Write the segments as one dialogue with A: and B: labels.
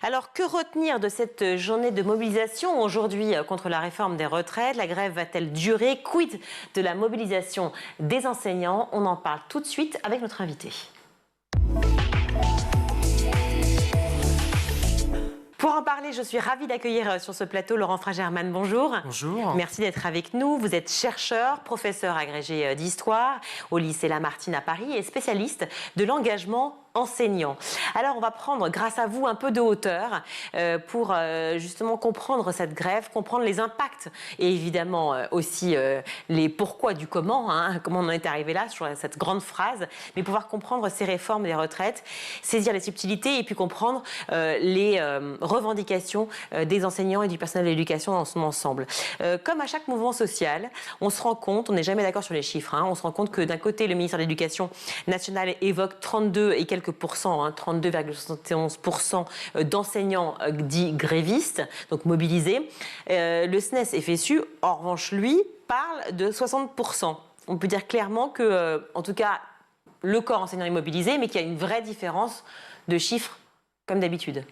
A: Alors, que retenir de cette journée de mobilisation aujourd'hui contre la réforme des retraites? La grève va-t-elle durer? Quid de la mobilisation des enseignants? On en parle tout de suite avec notre invité. Pour en parler, je suis ravie d'accueillir sur ce plateau Laurent Fragerman. Bonjour.
B: Bonjour.
A: Merci d'être avec nous. Vous êtes chercheur, professeur agrégé d'histoire au lycée Lamartine à Paris et spécialiste de l'engagement enseignant. Alors, on va prendre, grâce à vous, un peu de hauteur pour justement comprendre cette grève, comprendre les impacts et évidemment aussi les pourquoi du comment, comment on en est arrivé là, sur cette grande phrase, mais pouvoir comprendre ces réformes des retraites, saisir les subtilités et puis comprendre les revendications des enseignants et du personnel de l'éducation dans son ensemble. Comme à chaque mouvement social, on se rend compte, on n'est jamais d'accord sur les chiffres, on se rend compte que d'un côté, le ministère de l'Éducation nationale évoque 32 et quelques pourcents, 32,71% d'enseignants dits grévistes, donc mobilisés. Le SNES FSU, en revanche, lui, parle de 60%. On peut dire clairement que, en tout cas, le corps enseignant est mobilisé, mais qu'il y a une vraie différence de chiffres, comme d'habitude.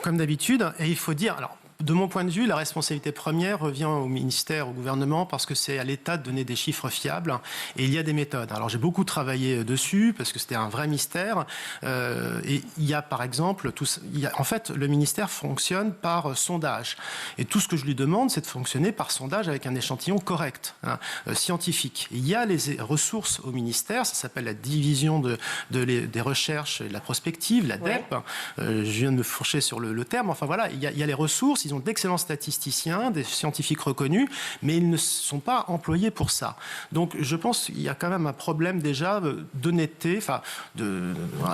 B: Comme d'habitude, et il faut dire, alors, de mon point de vue, la responsabilité première revient au ministère, au gouvernement, parce que c'est à l'État de donner des chiffres fiables, et il y a des méthodes. Alors j'ai beaucoup travaillé dessus, parce que c'était un vrai mystère, et il y a par exemple, en fait, le ministère fonctionne par sondage, et tout ce que je lui demande, c'est de fonctionner par sondage avec un échantillon correct, scientifique. Et il y a les ressources au ministère, ça s'appelle la division des recherches et de la prospective, la DEP, je viens de me fourcher sur le terme, enfin voilà, il y a les ressources. Ils ont d'excellents statisticiens, des scientifiques reconnus, mais ils ne sont pas employés pour ça. Donc je pense qu'il y a quand même un problème déjà d'honnêteté.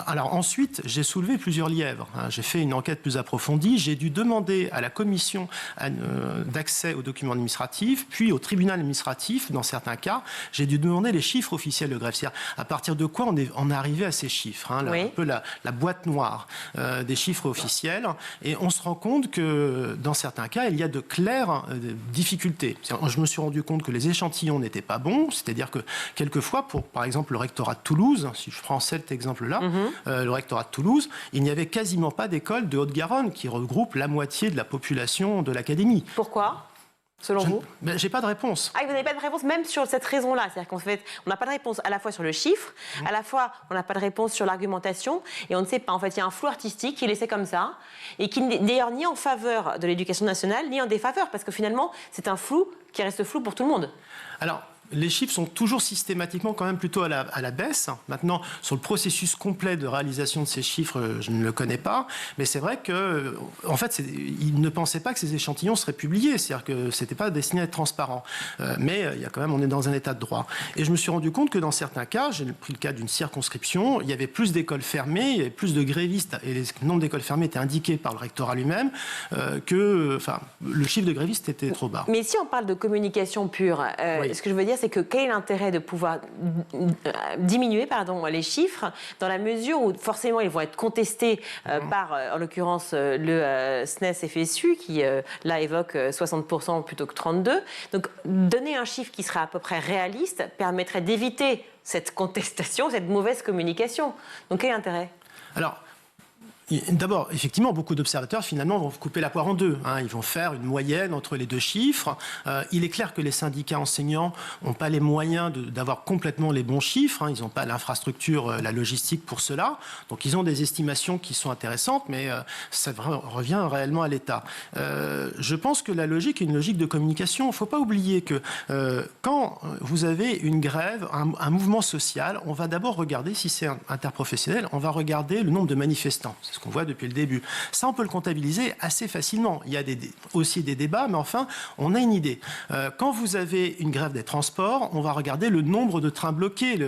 B: Alors ensuite, j'ai soulevé plusieurs lièvres. J'ai fait une enquête plus approfondie. J'ai dû demander à la commission d'accès aux documents administratifs, puis au tribunal administratif, dans certains cas, j'ai dû demander les chiffres officiels de grève. C'est-à-dire à partir de quoi on est arrivé à ces chiffres, un peu la boîte noire des chiffres officiels. Et on se rend compte que dans certains cas, il y a de claires difficultés. Je me suis rendu compte que les échantillons n'étaient pas bons, c'est-à-dire que quelquefois, par exemple le rectorat de Toulouse, si je prends cet exemple-là, le rectorat de Toulouse, il n'y avait quasiment pas d'école de Haute-Garonne qui regroupe la moitié de la population de l'académie.
A: Pourquoi ? Selon vous?
B: J'ai pas de réponse.
A: Vous n'avez pas de réponse même sur cette raison-là. C'est-à-dire qu'en fait, on n'a pas de réponse à la fois sur le chiffre, à la fois on n'a pas de réponse sur l'argumentation, et on ne sait pas. En fait, il y a un flou artistique qui est laissé comme ça, et qui n'est d'ailleurs ni en faveur de l'éducation nationale, ni en défaveur, parce que finalement, c'est un flou qui reste flou pour tout le monde.
B: Alors, les chiffres sont toujours systématiquement quand même plutôt à la baisse. Maintenant, sur le processus complet de réalisation de ces chiffres, je ne le connais pas. Mais c'est vrai que, en fait, ils ne pensaient pas que ces échantillons seraient publiés. C'est-à-dire que c'était pas destiné à être transparent. Mais il y a quand même, on est dans un état de droit. Et je me suis rendu compte que dans certains cas, j'ai pris le cas d'une circonscription, il y avait plus d'écoles fermées, il y avait plus de grévistes, et le nombre d'écoles fermées était indiqué par le rectorat lui-même, que, le chiffre de grévistes était trop bas.
A: Mais si on parle de communication pure, ce que je veux dire, c'est que quel est l'intérêt de pouvoir diminuer les chiffres dans la mesure où forcément ils vont être contestés par, en l'occurrence, le SNES FSU qui là évoque 60% plutôt que 32%. Donc donner un chiffre qui serait à peu près réaliste permettrait d'éviter cette contestation, cette mauvaise communication. Donc quel est l'intérêt ?
B: Alors, d'abord, effectivement, beaucoup d'observateurs, finalement, vont couper la poire en deux. Ils vont faire une moyenne entre les deux chiffres. Il est clair que les syndicats enseignants n'ont pas les moyens d'avoir complètement les bons chiffres. Ils n'ont pas l'infrastructure, la logistique pour cela. Donc, ils ont des estimations qui sont intéressantes, mais ça revient réellement à l'État. Je pense que la logique est une logique de communication. Il ne faut pas oublier que quand vous avez une grève, un mouvement social, on va d'abord regarder, si c'est interprofessionnel, on va regarder le nombre de manifestants. C'est ce qu'on voit depuis le début. Ça, on peut le comptabiliser assez facilement. Il y a aussi des débats, mais enfin, on a une idée. Quand vous avez une grève des transports, on va regarder le nombre de trains bloqués,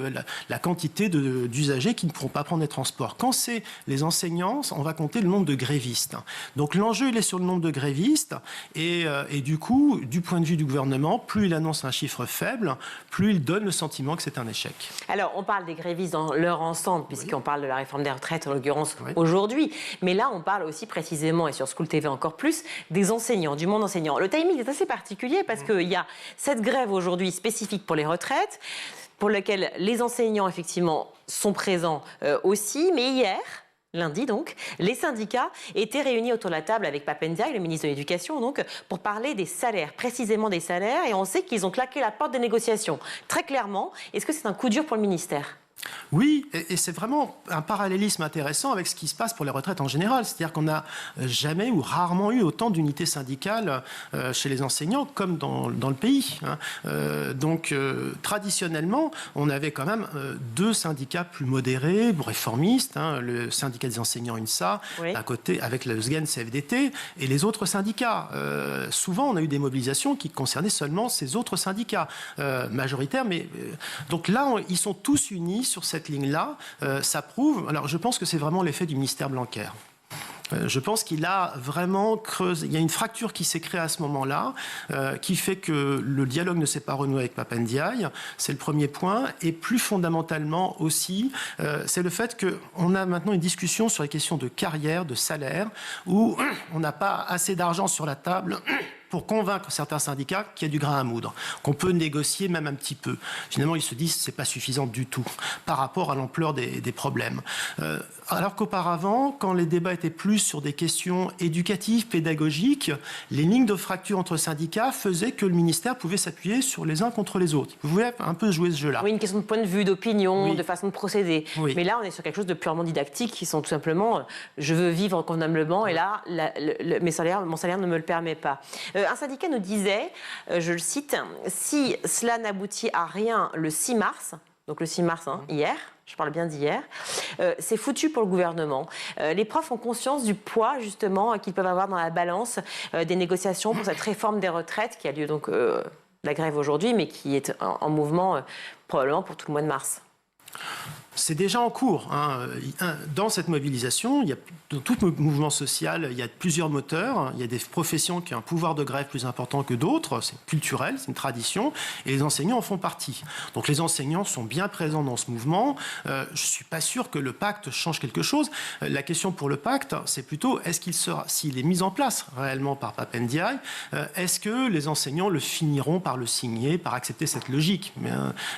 B: la quantité d'usagers qui ne pourront pas prendre les transports. Quand c'est les enseignants, on va compter le nombre de grévistes. Donc l'enjeu, il est sur le nombre de grévistes. Et du coup, du point de vue du gouvernement, plus il annonce un chiffre faible, plus il donne le sentiment que c'est un échec.
A: Alors, on parle des grévistes dans leur ensemble, puisqu'on parle de la réforme des retraites, en l'occurrence, aujourd'hui. Mais là, on parle aussi précisément, et sur School TV encore plus, des enseignants, du monde enseignant. Le timing est assez particulier parce qu'il y a cette grève aujourd'hui spécifique pour les retraites, pour laquelle les enseignants, effectivement, sont présents aussi. Mais hier, lundi donc, les syndicats étaient réunis autour de la table avec Pape Ndiaye, le ministre de l'Éducation, donc, pour parler des salaires, précisément des salaires, et on sait qu'ils ont claqué la porte des négociations. Très clairement, est-ce que c'est un coup dur pour le ministère ?
B: Oui, et c'est vraiment un parallélisme intéressant avec ce qui se passe pour les retraites en général. C'est-à-dire qu'on n'a jamais ou rarement eu autant d'unités syndicales chez les enseignants comme dans le pays. Donc, traditionnellement, on avait quand même deux syndicats plus modérés, réformistes, le syndicat des enseignants UNSA, oui, d'un côté, avec le SGEN CFDT, et les autres syndicats. Souvent, on a eu des mobilisations qui concernaient seulement ces autres syndicats majoritaires. Mais, donc là, ils sont tous unis sur cette ligne-là. Ça prouve... Alors, je pense que c'est vraiment l'effet du ministère Blanquer. Je pense qu'il a vraiment creusé. Il y a une fracture qui s'est créée à ce moment-là, qui fait que le dialogue ne s'est pas renoué avec Pape Ndiaye. C'est le premier point. Et plus fondamentalement aussi, c'est le fait qu'on a maintenant une discussion sur les questions de carrière, de salaire, où on n'a pas assez d'argent sur la table pour convaincre certains syndicats qu'il y a du grain à moudre, qu'on peut négocier même un petit peu. Finalement, ils se disent que ce n'est pas suffisant du tout par rapport à l'ampleur des problèmes. Alors qu'auparavant, quand les débats étaient plus sur des questions éducatives, pédagogiques, les lignes de fracture entre syndicats faisaient que le ministère pouvait s'appuyer sur les uns contre les autres. Il pouvait un peu jouer ce jeu-là.
A: Oui, une question de point de vue, d'opinion, oui, de façon de procéder. Oui. Mais là, on est sur quelque chose de purement didactique, qui sont tout simplement je veux vivre convenablement, et là, mon salaire ne me le permet pas. Un syndicat nous disait, je le cite, si cela n'aboutit à rien le 6 mars, donc le 6 mars, hier, je parle bien d'hier, c'est foutu pour le gouvernement. Les profs ont conscience du poids, justement, qu'ils peuvent avoir dans la balance des négociations pour cette réforme des retraites, qui a lieu donc la grève aujourd'hui, mais qui est en mouvement probablement pour tout le mois de mars.
B: C'est déjà en cours. Dans cette mobilisation, dans tout mouvement social, il y a plusieurs moteurs. Il y a des professions qui ont un pouvoir de grève plus important que d'autres. C'est culturel, c'est une tradition. Et les enseignants en font partie. Donc les enseignants sont bien présents dans ce mouvement. Je ne suis pas sûr que le pacte change quelque chose. La question pour le pacte, c'est plutôt s'il est mis en place réellement par Pape Ndiaye, est-ce que les enseignants le finiront par le signer, par accepter cette logique ? Mais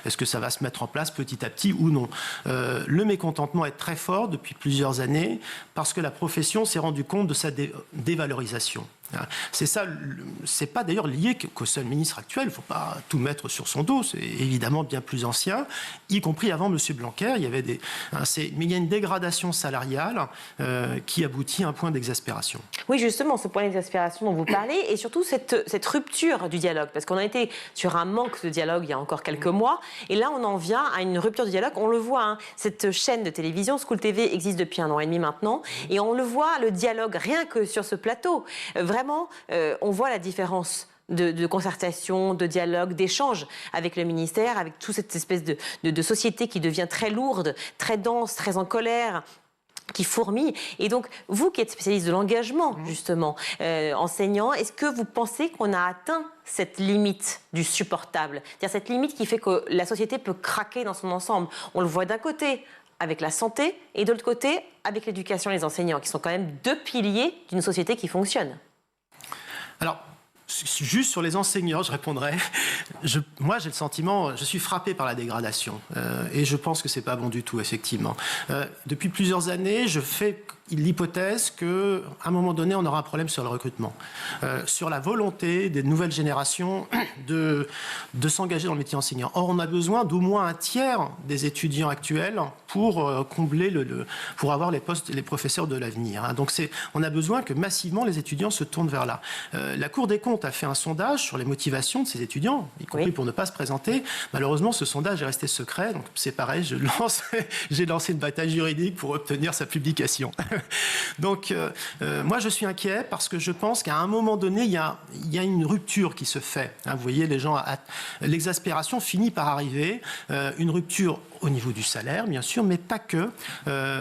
B: est-ce que ça va se mettre en place petit à petit ou non ? Le mécontentement est très fort depuis plusieurs années parce que la profession s'est rendue compte de sa dévalorisation. C'est ça, c'est pas d'ailleurs lié qu'au seul ministre actuel, il ne faut pas tout mettre sur son dos, c'est évidemment bien plus ancien, y compris avant M. Blanquer, il y avait mais il y a une dégradation salariale qui aboutit à un point d'exaspération.
A: Oui, justement, ce point d'exaspération dont vous parlez, et surtout cette rupture du dialogue, parce qu'on a été sur un manque de dialogue il y a encore quelques mois, et là on en vient à une rupture du dialogue, on le voit, cette chaîne de télévision, School TV, existe depuis 1 an et demi maintenant, et on le voit, le dialogue, rien que sur ce plateau, vraiment, on voit la différence de concertation, de dialogue, d'échange avec le ministère, avec toute cette espèce de société qui devient très lourde, très dense, très en colère, qui fourmille. Et donc, vous qui êtes spécialiste de l'engagement, justement, enseignant, est-ce que vous pensez qu'on a atteint cette limite du supportable ? C'est-à-dire cette limite qui fait que la société peut craquer dans son ensemble. On le voit d'un côté avec la santé et de l'autre côté avec l'éducation et les enseignants, qui sont quand même 2 piliers d'une société qui fonctionne.
B: Alors, juste sur les enseignants, je répondrai. Moi, j'ai le sentiment, je suis frappé par la dégradation. Et je pense que ce n'est pas bon du tout, effectivement. Depuis plusieurs années, je fais l'hypothèse qu'à un moment donné, on aura un problème sur le recrutement. Sur la volonté des nouvelles générations de s'engager dans le métier enseignant. Or, on a besoin d'au moins un tiers des étudiants actuels pour combler pour avoir les postes, les professeurs de l'avenir. Donc, on a besoin que massivement les étudiants se tournent vers là. La Cour des comptes a fait un sondage sur les motivations de ces étudiants, y compris pour ne pas se présenter. Malheureusement, ce sondage est resté secret. Donc, c'est pareil, j'ai lancé une bataille juridique pour obtenir sa publication. Donc, moi, je suis inquiet parce que je pense qu'à un moment donné, il y a une rupture qui se fait. Vous voyez, l'exaspération finit par arriver. Une rupture au niveau du salaire, bien sûr, mais pas que.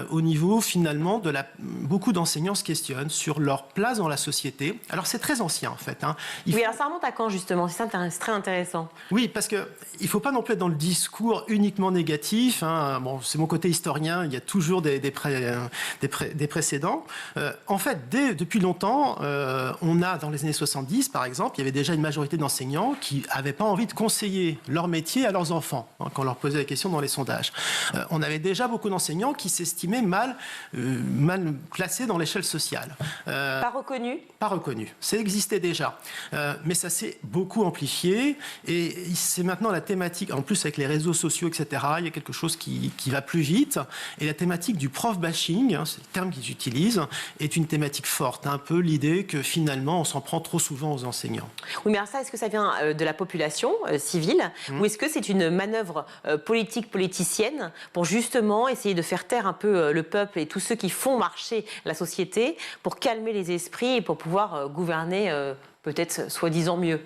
B: Au niveau, finalement, beaucoup d'enseignants se questionnent sur leur place dans la société. Alors, c'est très ancien, en fait.
A: Alors ça remonte à quand, justement ? C'est très intéressant.
B: Oui, parce qu'il ne faut pas non plus être dans le discours uniquement négatif. Bon, c'est mon côté historien. Il y a toujours des les précédents. En fait, depuis longtemps, on a, dans les années 70, par exemple, il y avait déjà une majorité d'enseignants qui n'avaient pas envie de conseiller leur métier à leurs enfants, hein, quand on leur posait la question dans les sondages. On avait déjà beaucoup d'enseignants qui s'estimaient mal classés dans l'échelle sociale.
A: Pas reconnus ?
B: Pas reconnus. Ça existait déjà. Mais ça s'est beaucoup amplifié et c'est maintenant la thématique, en plus avec les réseaux sociaux, etc., il y a quelque chose qui va plus vite. Et la thématique du prof bashing, hein, c'est le terme qu'ils utilisent, est une thématique forte. Un peu l'idée que finalement, on s'en prend trop souvent aux enseignants.
A: Oui, mais alors ça, est-ce que ça vient de la population civile ou est-ce que c'est une manœuvre politicienne pour justement essayer de faire taire un peu le peuple et tous ceux qui font marcher la société pour calmer les esprits et pour pouvoir gouverner peut-être soi-disant mieux?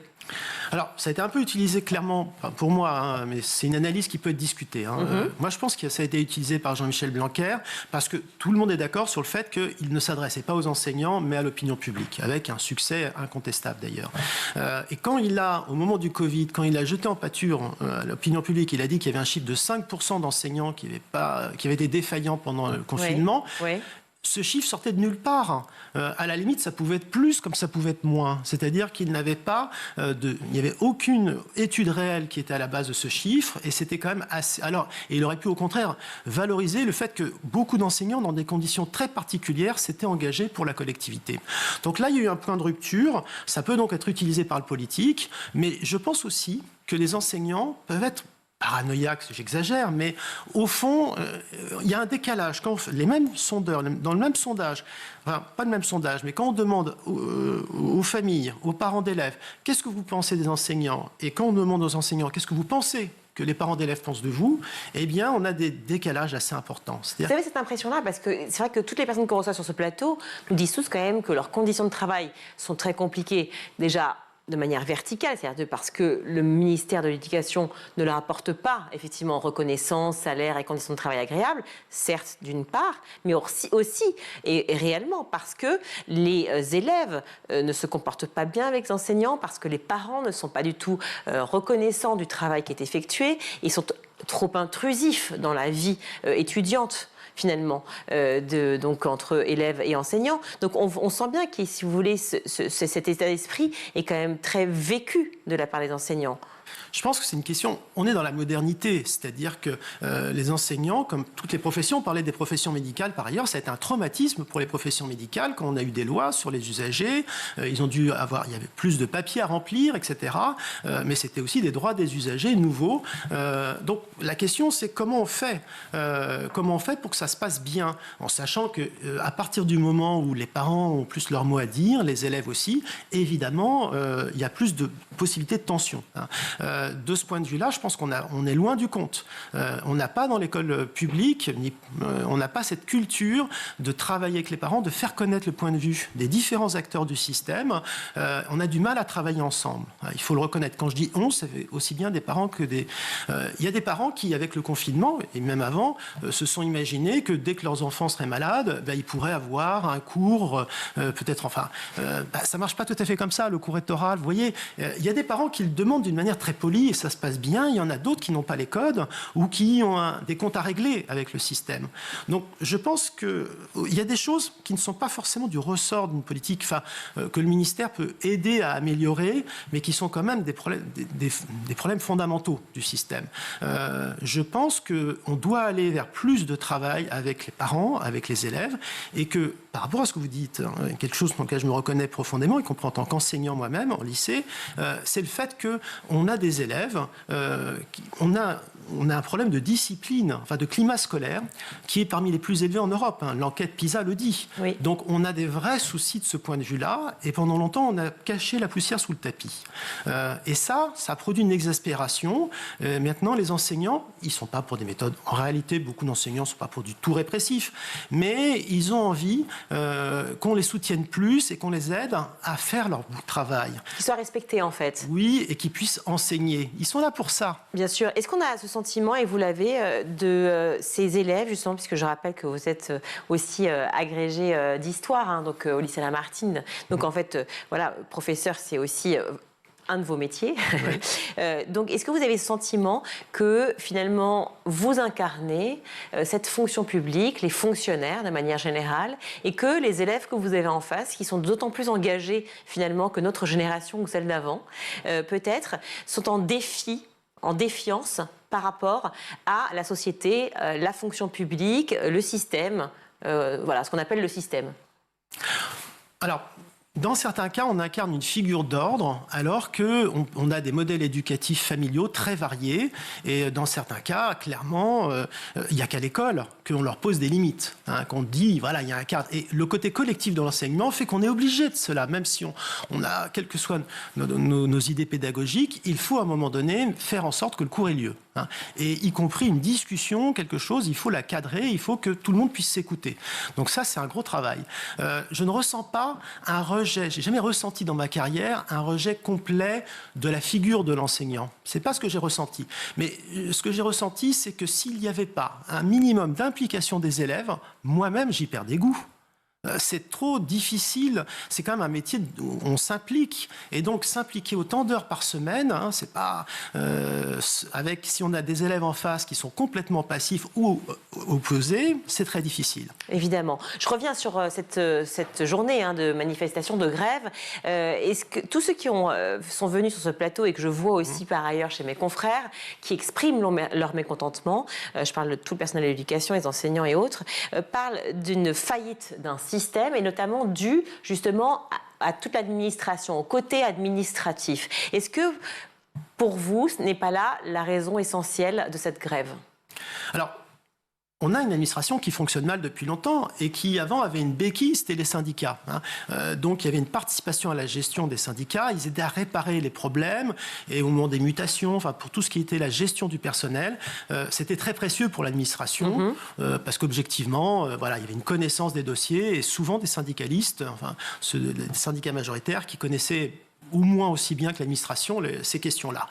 B: Alors, ça a été un peu utilisé clairement, pour moi, hein, mais c'est une analyse qui peut être discutée. Hein. Moi, je pense que ça a été utilisé par Jean-Michel Blanquer parce que tout le monde est d'accord sur le fait qu'il ne s'adressait pas aux enseignants, mais à l'opinion publique, avec un succès incontestable d'ailleurs. Et quand au moment du Covid, quand il a jeté en pâture l'opinion publique, il a dit qu'il y avait un chiffre de 5% d'enseignants qui avaient été défaillants pendant le confinement.
A: Oui.
B: Ce chiffre sortait de nulle part. À la limite, ça pouvait être plus comme ça pouvait être moins. C'est-à-dire qu'il n'avait pas il n'y avait aucune étude réelle qui était à la base de ce chiffre et c'était quand même assez... et il aurait pu au contraire valoriser le fait que beaucoup d'enseignants, dans des conditions très particulières, s'étaient engagés pour la collectivité. Donc là, il y a eu un point de rupture. Ça peut donc être utilisé par le politique, mais je pense aussi que les enseignants peuvent être paranoïaque, j'exagère, mais au fond, il y a un décalage. Quand les mêmes sondeurs, dans le même sondage, enfin, pas le même sondage, mais quand on demande aux familles, aux parents d'élèves, qu'est-ce que vous pensez des enseignants? Et quand on demande aux enseignants, qu'est-ce que vous pensez que les parents d'élèves pensent de vous, eh bien, on a des décalages assez importants.
A: Vous avez cette impression-là, parce que c'est vrai que toutes les personnes qu'on reçoit sur ce plateau nous disent tous quand même que leurs conditions de travail sont très compliquées. Déjà, de manière verticale, c'est-à-dire parce que le ministère de l'Éducation ne leur apporte pas effectivement reconnaissance, salaire et conditions de travail agréables, certes d'une part, mais aussi et réellement parce que les élèves ne se comportent pas bien avec les enseignants, parce que les parents ne sont pas du tout reconnaissants du travail qui est effectué, ils sont trop intrusifs dans la vie étudiante finalement, donc entre élèves et enseignants. Donc on sent bien que, si vous voulez, cet état d'esprit est quand même très vécu de la part des enseignants.
B: Je pense que c'est une question, on est dans la modernité, c'est-à-dire que les enseignants, comme toutes les professions, on parlait des professions médicales par ailleurs, ça a été un traumatisme pour les professions médicales quand on a eu des lois sur les usagers, ils ont dû avoir, il y avait plus de papiers à remplir, etc. Mais c'était aussi des droits des usagers nouveaux. Donc la question c'est comment on fait pour que ça se passe bien, en sachant que à partir du moment où les parents ont plus leur mot à dire, les élèves aussi, évidemment, il y a plus de possibilités de tension. De ce point de vue-là, je pense qu'on est loin du compte. On n'a pas dans l'école publique, on n'a pas cette culture de travailler avec les parents, de faire connaître le point de vue des différents acteurs du système. On a du mal à travailler ensemble. Il faut le reconnaître. Quand je dis on, c'est aussi bien des parents que des... Il y a des parents qui, avec le confinement, et même avant, se sont imaginés que dès que leurs enfants seraient malades, ils pourraient avoir un cours, peut-être, enfin... ça ne marche pas tout à fait comme ça, le cours rectoral. Vous voyez, il y a des parents qui le demandent d'une manière très polie et ça se passe bien. Il y en a d'autres qui n'ont pas les codes ou qui ont des comptes à régler avec le système. Donc, je pense qu'il y a des choses qui ne sont pas forcément du ressort d'une politique, que le ministère peut aider à améliorer, mais qui sont quand même des problèmes fondamentaux du système. Je pense qu'on doit aller vers plus de travail avec les parents, avec les élèves, et que, par rapport à ce que vous dites, quelque chose dans lequel je me reconnais profondément, y compris en tant qu'enseignant moi-même en lycée, c'est le fait qu'on a des élèves, on a un problème de discipline, enfin de climat scolaire, qui est parmi les plus élevés en Europe. L'enquête PISA le dit. Oui. Donc on a des vrais soucis de ce point de vue-là, et pendant longtemps on a caché la poussière sous le tapis. Et ça produit une exaspération. Maintenant les enseignants, ils ne sont pas pour des méthodes, en réalité beaucoup d'enseignants ne sont pas pour du tout répressif, mais ils ont envie qu'on les soutienne plus et qu'on les aide à faire leur travail.
A: Qu'ils soient respectés en fait.
B: Oui, et qu'ils puissent enseigner. Ils sont là pour ça.
A: Bien sûr. Est-ce qu'on a ce sentiment, et vous l'avez, de ces élèves, justement, puisque je rappelle que vous êtes aussi agrégé d'histoire, donc au lycée Lamartine. Donc en fait, voilà, professeur, c'est aussi un de vos métiers.
B: Oui.
A: Donc, est-ce que vous avez le sentiment que finalement vous incarnez cette fonction publique, les fonctionnaires de manière générale, et que les élèves que vous avez en face, qui sont d'autant plus engagés finalement que notre génération ou celle d'avant, peut-être, sont en défiance par rapport à la société, la fonction publique, le système, voilà, ce qu'on appelle le système?
B: Alors, dans certains cas, on incarne une figure d'ordre, alors qu'on a des modèles éducatifs familiaux très variés. Et dans certains cas, clairement, il n'y a qu'à l'école qu'on leur pose des limites, qu'on dit, voilà, il y a un cadre. Et le côté collectif de l'enseignement fait qu'on est obligé de cela, même si on a, quelles que soient nos idées pédagogiques, il faut à un moment donné faire en sorte que le cours ait lieu. Et y compris une discussion, quelque chose, il faut la cadrer, il faut que tout le monde puisse s'écouter. Donc ça, c'est un gros travail. Je ne ressens pas un rejet, j'ai jamais ressenti dans ma carrière un rejet complet de la figure de l'enseignant. C'est pas ce que j'ai ressenti. Mais ce que j'ai ressenti, c'est que s'il n'y avait pas un minimum d'implication des élèves, moi-même, j'y perdais goût. C'est trop difficile, c'est quand même un métier où on s'implique, et donc s'impliquer autant d'heures par semaine, c'est pas avec, si on a des élèves en face qui sont complètement passifs ou opposés, c'est très difficile.
A: Évidemment. Je reviens sur cette journée de manifestation, de grève. Est-ce que tous ceux qui sont venus sur ce plateau et que je vois aussi par ailleurs chez mes confrères, qui expriment leur mécontentement, je parle de tout le personnel de l'éducation, les enseignants et autres, parlent d'une faillite d'un système, et notamment dû justement à toute l'administration, au côté administratif. Est-ce que pour vous, ce n'est pas là la raison essentielle de cette grève?
B: Alors, on a une administration qui fonctionne mal depuis longtemps et qui, avant, avait une béquille, c'était les syndicats. Donc, il y avait une participation à la gestion des syndicats. Ils aidaient à réparer les problèmes et au moment des mutations, enfin, pour tout ce qui était la gestion du personnel, c'était très précieux pour l'administration parce qu'objectivement, voilà, il y avait une connaissance des dossiers et souvent des syndicalistes, enfin, des syndicats majoritaires qui connaissaient au moins aussi bien que l'administration, ces questions-là.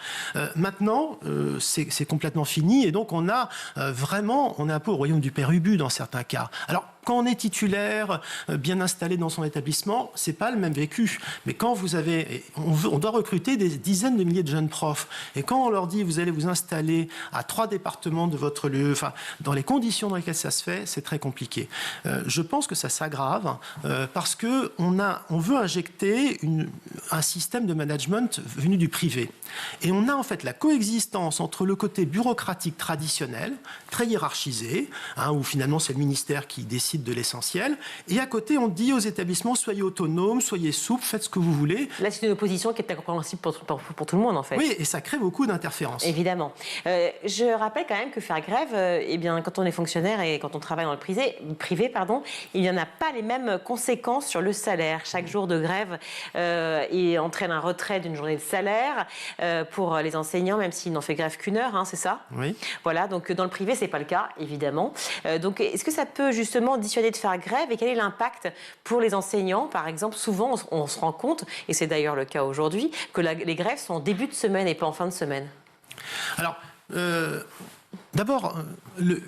B: Maintenant, c'est complètement fini, et donc on a vraiment, on est un peu au royaume du père Ubu dans certains cas. Alors, quand on est titulaire, bien installé dans son établissement, c'est pas le même vécu. Mais quand vous avez, on doit recruter des dizaines de milliers de jeunes profs, et quand on leur dit vous allez vous installer à 3 départements de votre lieu, enfin, dans les conditions dans lesquelles ça se fait, c'est très compliqué. Je pense que ça s'aggrave parce que on veut injecter un système de management venu du privé. Et on a en fait la coexistence entre le côté bureaucratique traditionnel, très hiérarchisé, où finalement c'est le ministère qui décide de l'essentiel, et à côté on dit aux établissements soyez autonomes, soyez souples, faites ce que vous voulez.
A: Là c'est une opposition qui est incompréhensible pour tout le monde en fait.
B: Oui, et ça crée beaucoup d'interférences.
A: Évidemment. Je rappelle quand même que faire grève, eh bien, quand on est fonctionnaire et quand on travaille dans le privé, il n'y en a pas les mêmes conséquences sur le salaire. Chaque jour de grève entraîne un retrait d'une journée de salaire pour les enseignants, même s'ils n'ont fait grève qu'une heure, c'est ça?
B: Oui.
A: Voilà, donc dans le privé, c'est pas le cas, évidemment. Donc, est-ce que ça peut justement dissuader de faire grève, et quel est l'impact pour les enseignants? Par exemple, souvent, on se rend compte, et c'est d'ailleurs le cas aujourd'hui, que les grèves sont en début de semaine et pas en fin de semaine.
B: Alors, d'abord,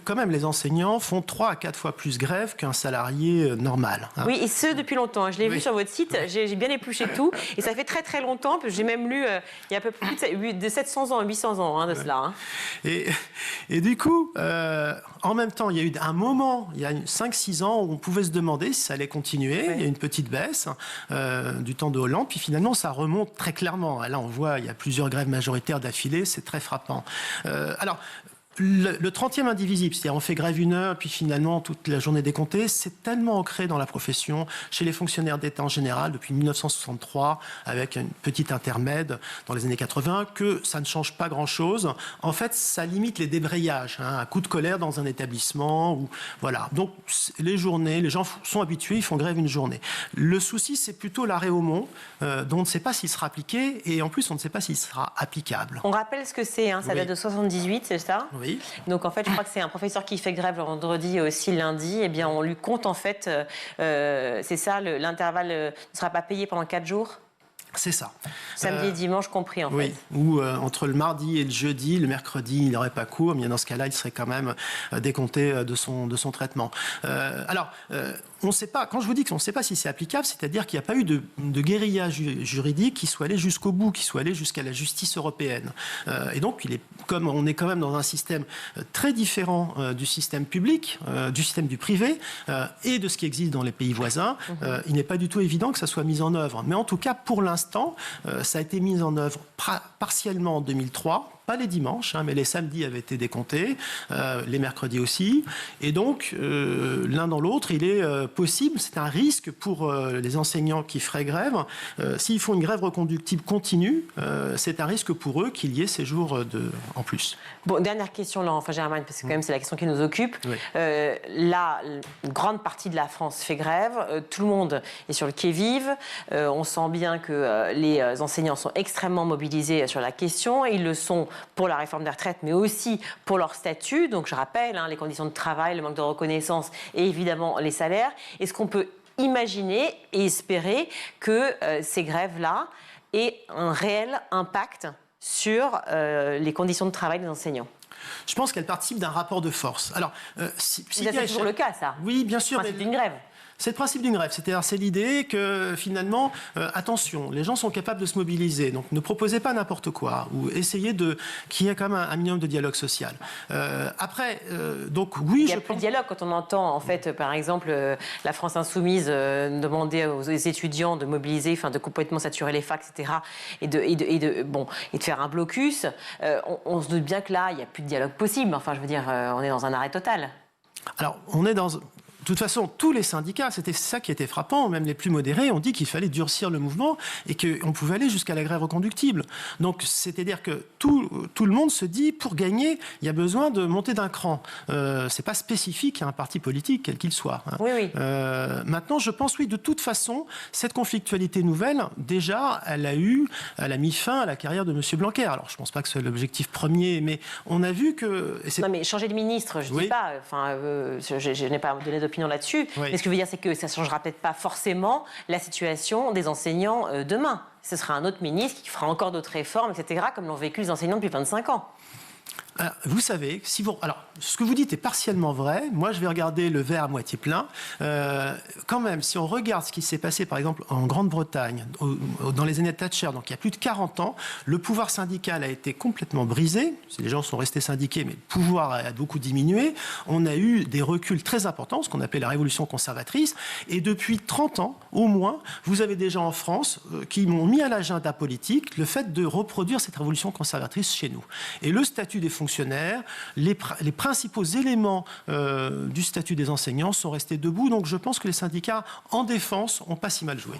B: quand même, les enseignants font 3 à 4 fois plus grève qu'un salarié normal.
A: Oui, et ce, depuis longtemps. Je l'ai vu sur votre site, j'ai bien épluché tout, et ça fait très très longtemps, parce que j'ai même lu, il y a à peu près plus de 700 ans, 800 ans de cela.
B: Et du coup, en même temps, il y a eu un moment, il y a 5-6 ans, où on pouvait se demander si ça allait continuer. Oui. Il y a une petite baisse du temps de Hollande, puis finalement, ça remonte très clairement. Là, on voit, il y a plusieurs grèves majoritaires d'affilée, c'est très frappant. Alors, le 30e indivisible, c'est-à-dire on fait grève 1 heure, puis finalement toute la journée décomptée, c'est tellement ancré dans la profession, chez les fonctionnaires d'État en général, depuis 1963, avec une petite intermède dans les années 80, que ça ne change pas grand-chose. En fait, ça limite les débrayages, un coup de colère dans un établissement. Voilà. Donc, les journées, les gens sont habitués, ils font grève une journée. Le souci, c'est plutôt l'arrêt au Mont, dont on ne sait pas s'il sera appliqué, et en plus, on ne sait pas s'il sera applicable.
A: On rappelle ce que c'est, ça date de 78, c'est ça?
B: Oui.
A: Donc en fait, je crois que c'est un professeur qui fait grève le vendredi et aussi lundi. Eh bien, on lui compte en fait, c'est ça, l'intervalle ne sera pas payé pendant 4 jours.
B: C'est ça.
A: Samedi et dimanche compris, en fait.
B: Ou entre le mardi et le jeudi, le mercredi, il n'aurait pas cours, mais dans ce cas-là, il serait quand même décompté de son traitement. Alors, on sait pas, quand je vous dis qu'on ne sait pas si c'est applicable, c'est-à-dire qu'il n'y a pas eu de guérilla juridique qui soit allé jusqu'au bout, qui soit allé jusqu'à la justice européenne. Et donc, comme on est quand même dans un système très différent du système public, du système du privé et de ce qui existe dans les pays voisins, il n'est pas du tout évident que ça soit mis en œuvre. Mais en tout cas, pour l'instant, ça a été mis en œuvre partiellement en 2003. Pas les dimanches, mais les samedis avaient été décomptés, les mercredis aussi. Et donc, l'un dans l'autre, il est possible, c'est un risque pour les enseignants qui feraient grève. S'ils font une grève reconductible continue, c'est un risque pour eux qu'il y ait ces jours en plus.
A: Bon, dernière question, Laurent Germain, parce que quand même c'est la question qui nous occupe. Oui. Là, une grande partie de la France fait grève, tout le monde est sur le qui-vive. On sent bien que les enseignants sont extrêmement mobilisés sur la question. Ils le sont pour la réforme des retraites, mais aussi pour leur statut. Donc je rappelle, les conditions de travail, le manque de reconnaissance et évidemment les salaires. Est-ce qu'on peut imaginer et espérer que ces grèves-là aient un réel impact sur les conditions de travail des enseignants?
B: Je pense qu'elles participent d'un rapport de force. Alors,
A: c'est toujours le cas, ça.
B: Oui, bien sûr.
A: C'est une grève.
B: C'est le principe d'une grève, c'est-à-dire c'est l'idée que finalement, attention, les gens sont capables de se mobiliser, donc ne proposez pas n'importe quoi, ou essayez qu'il y ait quand même un minimum de dialogue social. Après, donc oui,
A: il y a plus de dialogue quand on entend, en fait, par exemple, la France Insoumise demander aux étudiants de mobiliser, enfin de complètement saturer les facs, etc., et de faire un blocus. On se doute bien que là, il n'y a plus de dialogue possible. Enfin, je veux dire, on est dans un arrêt total.
B: Alors, on est dans... De toute façon, tous les syndicats, c'était ça qui était frappant, même les plus modérés, ont dit qu'il fallait durcir le mouvement et qu'on pouvait aller jusqu'à la grève reconductible. Donc, c'est-à-dire que tout le monde se dit, pour gagner, il y a besoin de monter d'un cran. C'est pas spécifique à un parti politique, quel qu'il soit.
A: Oui, oui.
B: Maintenant, je pense, oui, de toute façon, cette conflictualité nouvelle, déjà, elle a mis fin à la carrière de M. Blanquer. Alors, je pense pas que ce soit l'objectif premier, mais on a vu que...
A: Non, mais changer de ministre, je ne dis pas. Enfin, je n'ai pas donné d'opinion là-dessus. Oui. Mais ce que je veux dire, c'est que ça ne changera peut-être pas forcément la situation des enseignants demain. Ce sera un autre ministre qui fera encore d'autres réformes, etc., comme l'ont vécu les enseignants depuis 25 ans.
B: Alors, vous savez, alors, ce que vous dites est partiellement vrai. Moi, je vais regarder le verre à moitié plein. Quand même, si on regarde ce qui s'est passé, par exemple, en Grande-Bretagne, dans les années de Thatcher, donc il y a plus de 40 ans, le pouvoir syndical a été complètement brisé. Les gens sont restés syndiqués, mais le pouvoir a beaucoup diminué. On a eu des reculs très importants, ce qu'on appelait la révolution conservatrice. Et depuis 30 ans, au moins, vous avez des gens en France qui m'ont mis à l'agenda politique le fait de reproduire cette révolution conservatrice chez nous. Et le statut des fonctionnaires, les principaux éléments du statut des enseignants sont restés debout. Donc je pense que les syndicats en défense n'ont pas si mal joué.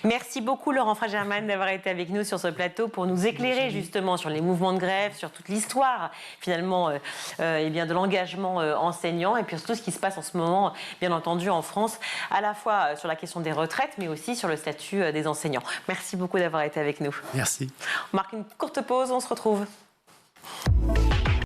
A: Merci beaucoup Laurent Germain d'avoir été avec nous sur ce plateau pour nous éclairer justement sur les mouvements de grève, sur toute l'histoire finalement de l'engagement enseignant et puis surtout ce qui se passe en ce moment, bien entendu en France, à la fois sur la question des retraites mais aussi sur le statut des enseignants. Merci beaucoup d'avoir été avec nous.
B: Merci.
A: On marque une courte pause, on se retrouve.